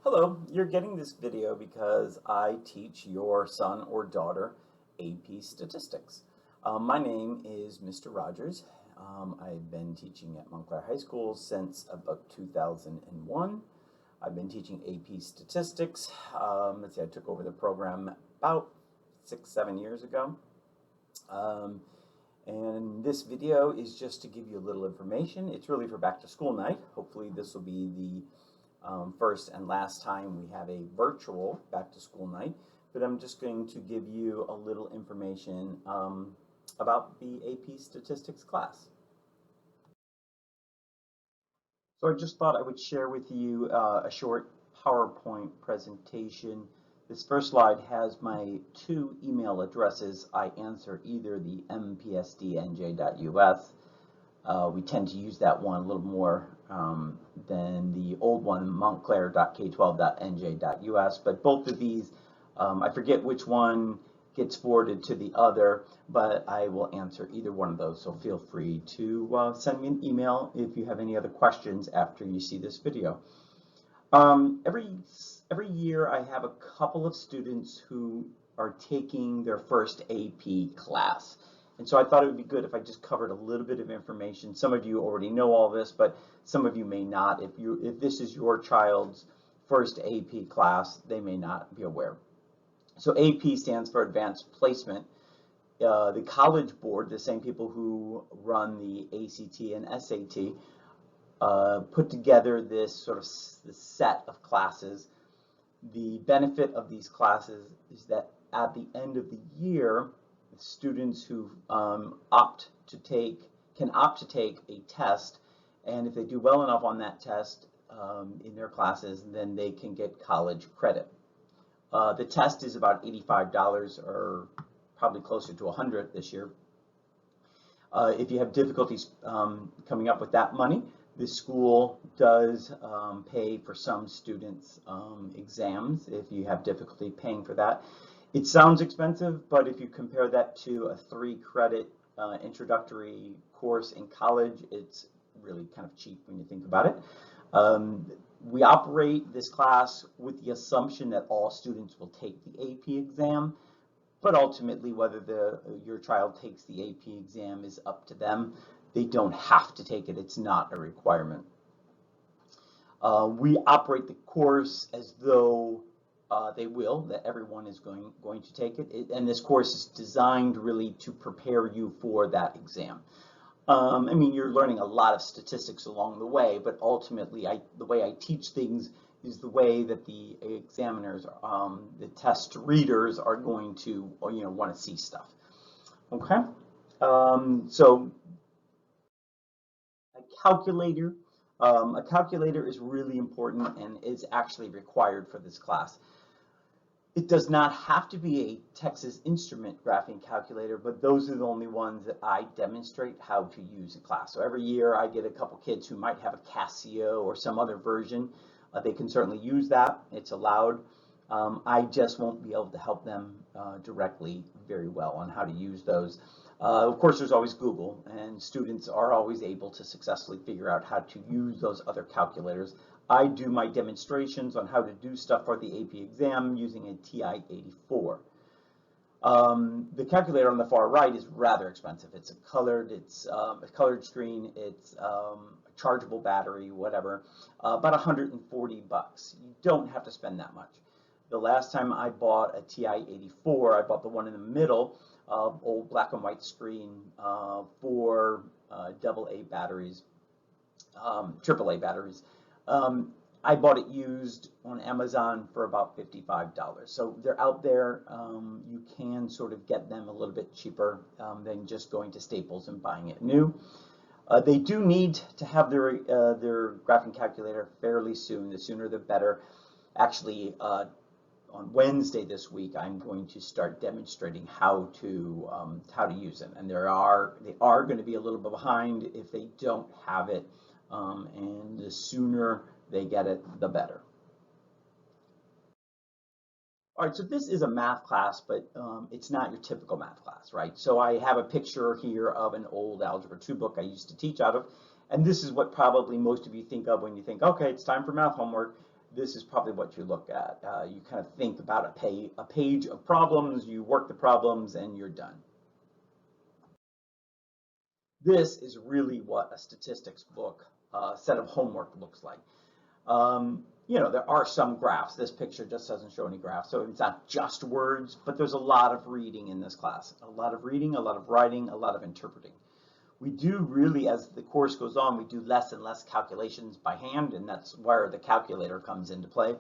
Hello, you're getting this video because I teach your son or daughter AP Statistics. My name is Mr. Rodgers. I've been teaching at Montclair High School since about 2001. I've been teaching AP Statistics. Let's see, I took over the program about 6-7 years ago. And this video is just to give you a little information. It's really for back to school night. Hopefully this will be the first and last time we have a virtual back to school night, but I'm just going to give you a little information about the AP Statistics class. So I just thought I would share with you a short PowerPoint presentation. This first slide has my two email addresses. I answer either the mpsdnj.us. We tend to use that one a little more than the old one, montclair.k12.nj.us, but both of these, I forget which one gets forwarded to the other, but I will answer either one of those, so feel free to send me an email if you have any other questions after you see this video. Every year I have a couple of students who are taking their first AP class. And so I thought it would be good if I just covered a little bit of information. Some of you already know all this, but some of you may not. If this is your child's first AP class, they may not be aware. So AP stands for Advanced Placement. The College Board, the same people who run the ACT and SAT, put together this sort of set of classes. The benefit of these classes is that at the end of the year, students who can opt to take a test, and if they do well enough on that test in their classes, then they can get college credit. The test is about $85 or probably closer to $100 this year. If you have difficulties coming up with that money, the school does pay for some students' exams if you have difficulty paying for that. It sounds expensive, but if you compare that to a 3-credit introductory course in college, it's really kind of cheap when you think about it. We operate this class with the assumption that all students will take the AP exam, but ultimately whether your child takes the AP exam is up to them. They don't have to take it. It's not a requirement. We operate the course as though that everyone is going to take it. And this course is designed really to prepare you for that exam. I mean, you're learning a lot of statistics along the way, but ultimately the way I teach things is the way that the examiners, the test readers are going to want to see stuff. Okay, so a calculator is really important and is actually required for this class. It does not have to be a Texas Instrument graphing calculator, but those are the only ones that I demonstrate how to use in class. So every year I get a couple kids who might have a Casio or some other version. They can certainly use that. It's allowed. I just won't be able to help them directly very well on how to use those. Of course, there's always Google, and students are always able to successfully figure out how to use those other calculators. I do my demonstrations on how to do stuff for the AP exam using a TI-84. The calculator on the far right is rather expensive. It's a colored screen. It's a chargeable battery, whatever. About $140. You don't have to spend that much. The last time I bought a TI-84, I bought the one in the middle, old black and white screen for AA batteries, AAA batteries. I bought it used on Amazon for about $55. So they're out there. You can sort of get them a little bit cheaper than just going to Staples and buying it new. They do need to have their graphing calculator fairly soon. The sooner the better. Actually, on Wednesday this week, I'm going to start demonstrating how to use it. And they are going to be a little bit behind if they don't have it. And the sooner they get it, the better. All right, so this is a math class, but it's not your typical math class, right? So I have a picture here of an old Algebra 2 book I used to teach out of, and this is what probably most of you think of when you think, okay, it's time for math homework. this is probably what you look at. You kind of think about a page of problems, you work the problems, and you're done. This is really what a statistics book set of homework looks like. You know, there are some graphs. This picture just doesn't show any graphs, so it's not just words, but there's a lot of reading in this class. A lot of reading, a lot of writing, a lot of interpreting. We do really, as the course goes on, we do less and less calculations by hand, and that's where the calculator comes into play.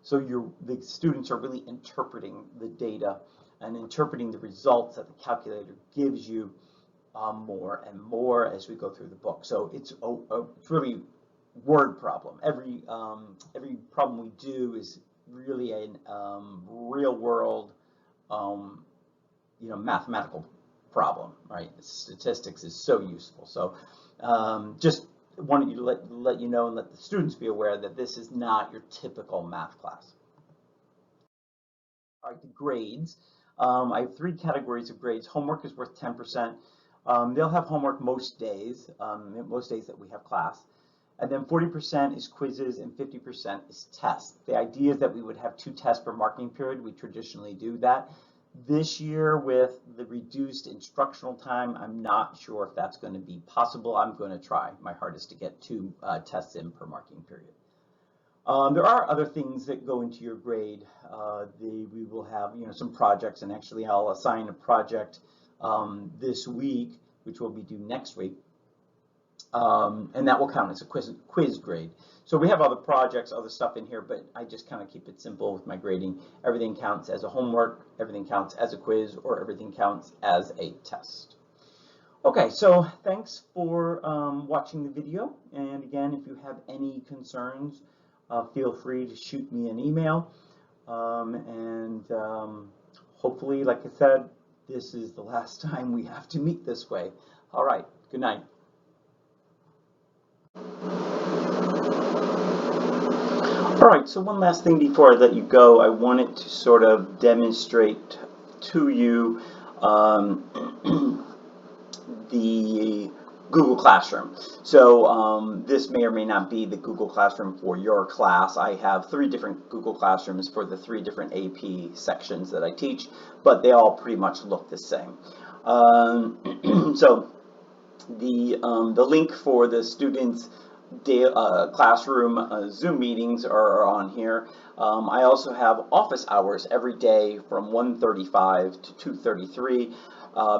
So the students are really interpreting the data and interpreting the results that the calculator gives you more and more as we go through the book. So it's really word problem. Every problem we do is really a real world, you know, mathematical problem, right? Statistics is so useful. So just wanted to let you know and let the students be aware that this is not your typical math class. All right, the grades. I have 3 categories of grades. Homework is worth 10%. They'll have homework most days that we have class. And then 40% is quizzes and 50% is tests. The idea is that we would have 2 tests per marking period. We traditionally do that. This year, with the reduced instructional time, I'm not sure if that's going to be possible. I'm going to try my hardest to get 2 tests in per marking period. There are other things that go into your grade. We will have, you know, some projects, and actually I'll assign a project this week, which will be due next week. And that will count as a quiz grade. So we have other projects, other stuff in here, but I just kind of keep it simple with my grading. Everything counts as a homework, everything counts as a quiz, or everything counts as a test. Okay, so thanks for watching the video. And again, if you have any concerns, feel free to shoot me an email. Hopefully, like I said, this is the last time we have to meet this way. All right, good night. All right, so one last thing before I let you go, I wanted to sort of demonstrate to you the Google Classroom. So this may or may not be the Google Classroom for your class. I have 3 different Google Classrooms for the 3 different AP sections that I teach, but they all pretty much look the same. So the link for the students' classroom Zoom meetings are on here. I also have office hours every day from 1:35 to 2:33.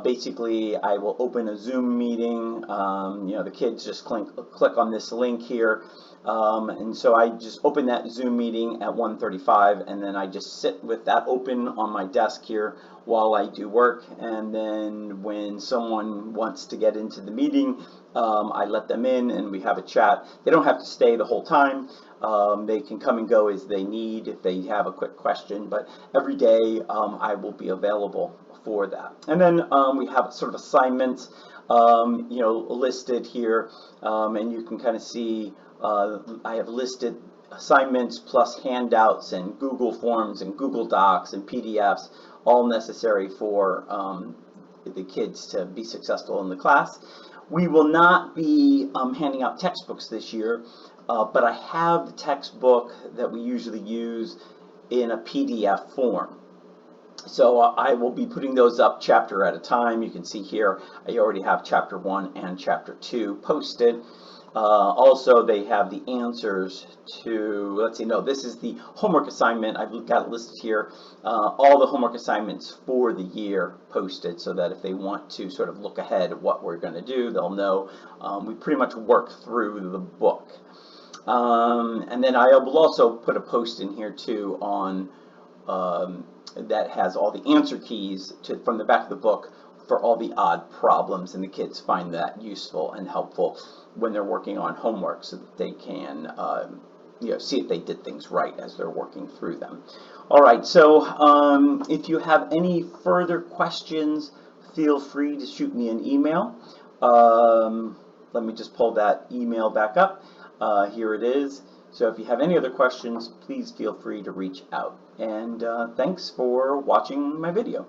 Basically, I will open a Zoom meeting. You know, the kids just click on this link here, and so I just open that Zoom meeting at 1:35, and then I just sit with that open on my desk here while I do work. And then when someone wants to get into the meeting, I let them in and we have a chat. They don't have to stay the whole time. They can come and go as they need if they have a quick question, but every day I will be available for that. And then we have sort of assignments, you know, listed here, and you can kind of see I have listed assignments plus handouts and Google Forms and Google Docs and PDFs, all necessary for the kids to be successful in the class. We will not be handing out textbooks this year, but I have the textbook that we usually use in a PDF form. So I will be putting those up chapter at a time. You can see here I already have chapter 1 and chapter 2 posted. Also, they have the answers to, let's see, no, this is the homework assignment. I've got it listed here, all the homework assignments for the year posted, so that if they want to sort of look ahead at what we're going to do, they'll know. We pretty much work through the book. And then I will also put a post in here too on that has all the answer keys from the back of the book for all the odd problems, and the kids find that useful and helpful when they're working on homework, so that they can you know, see if they did things right as they're working through them. All right, so if you have any further questions, feel free to shoot me an email. Let me just pull that email back up. Here it is. So if you have any other questions, please feel free to reach out. And thanks for watching my video.